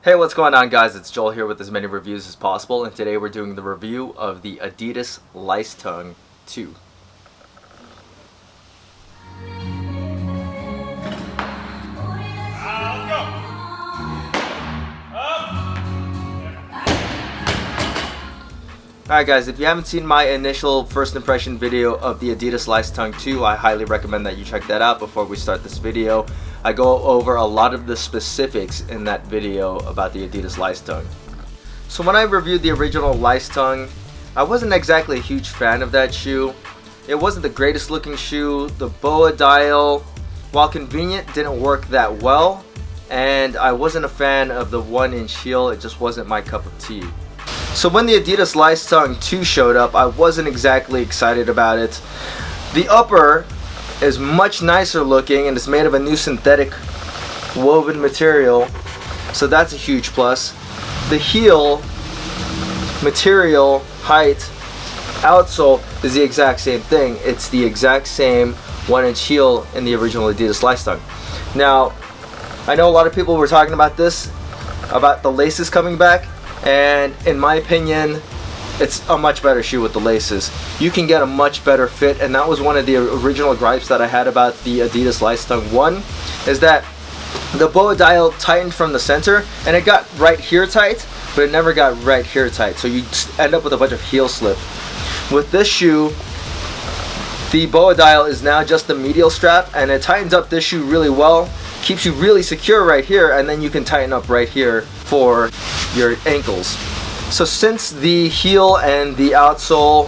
Hey, what's going on, guys? It's Joel here with as many reviews as possible, and today we're doing the review of the Adidas Leistung 2. Alright guys, if you haven't seen my initial first impression video of the Adidas Leistung 2, I highly recommend that you check that out before we start this video. I go over a lot of the specifics in that video about the Adidas Leistung. So when I reviewed the original Leistung, I wasn't exactly a huge fan of that shoe. It wasn't the greatest looking shoe. The BOA dial, while convenient, didn't work that well, and I wasn't a fan of the 1-inch heel. It just wasn't my cup of tea. So when the Adidas Leistung 2 showed up, I wasn't exactly excited about it. The upper is much nicer looking and it's made of a new synthetic woven material, so that's a huge plus. The heel material, height, outsole is the exact same thing. It's the exact same 1-inch heel in the original Adidas Leistung. Now, I know a lot of people were talking about this, about the laces coming back, and in my opinion, it's a much better shoe with the laces. You can get a much better fit, and that was one of the original gripes that I had about the Adidas Leistung 1, is that the BOA dial tightened from the center, and it got right here tight, but it never got right here tight, so you end up with a bunch of heel slip. With this shoe, the BOA dial is now just the medial strap, and it tightens up this shoe really well, keeps you really secure right here, and then you can tighten up right here for your ankles. So since the heel and the outsole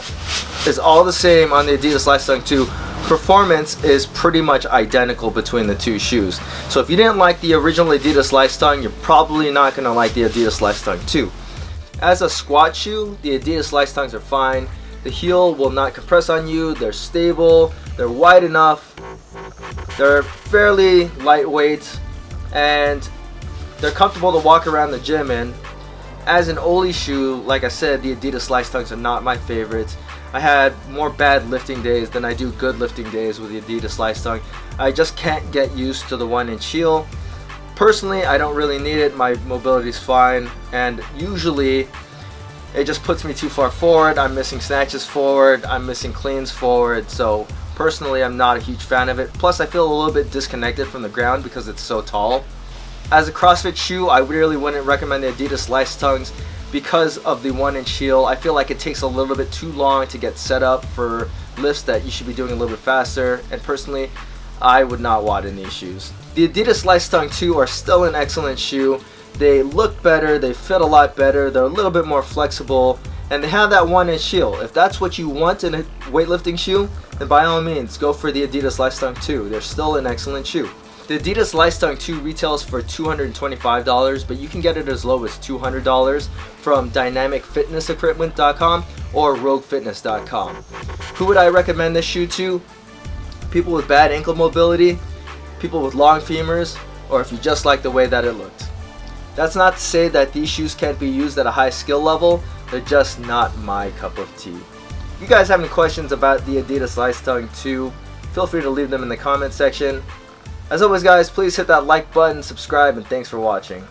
is all the same on the Adidas Leistung 2, performance is pretty much identical between the two shoes. So if you didn't like the original Adidas Leistung, you're probably not going to like the Adidas Leistung 2. As a squat shoe, the Adidas Leistungs are fine. The heel will not compress on you, they're stable, they're wide enough, they're fairly lightweight, and they're comfortable to walk around the gym in. As an Ollie shoe, like I said, the Adidas Leistungs are not my favorites. I had more bad lifting days than I do good lifting days with the Adidas Leistung. I just can't get used to the 1-inch heel. Personally, I don't really need it. My mobility's fine, and usually it just puts me too far forward. I'm missing snatches forward, I'm missing cleans forward, so personally I'm not a huge fan of it. Plus I feel a little bit disconnected from the ground because it's so tall. As a CrossFit shoe, I really wouldn't recommend the Adidas Leistungs because of the 1-inch heel. I feel like it takes a little bit too long to get set up for lifts that you should be doing a little bit faster, and personally, I would not want in these shoes. The Adidas Leistung 2 are still an excellent shoe. They look better, they fit a lot better, they're a little bit more flexible, and they have that 1-inch heel. If that's what you want in a weightlifting shoe, then by all means, go for the Adidas Leistung 2. They're still an excellent shoe. The Adidas Leistung 2 retails for $225, but you can get it as low as $200 from dynamicfitnessequipment.com or roguefitness.com. Who would I recommend this shoe to? People with bad ankle mobility, people with long femurs, or if you just like the way that it looked. That's not to say that these shoes can't be used at a high skill level, they're just not my cup of tea. If you guys have any questions about the Adidas Leistung 2, feel free to leave them in the comment section. As always, guys, please hit that like button, subscribe, and thanks for watching.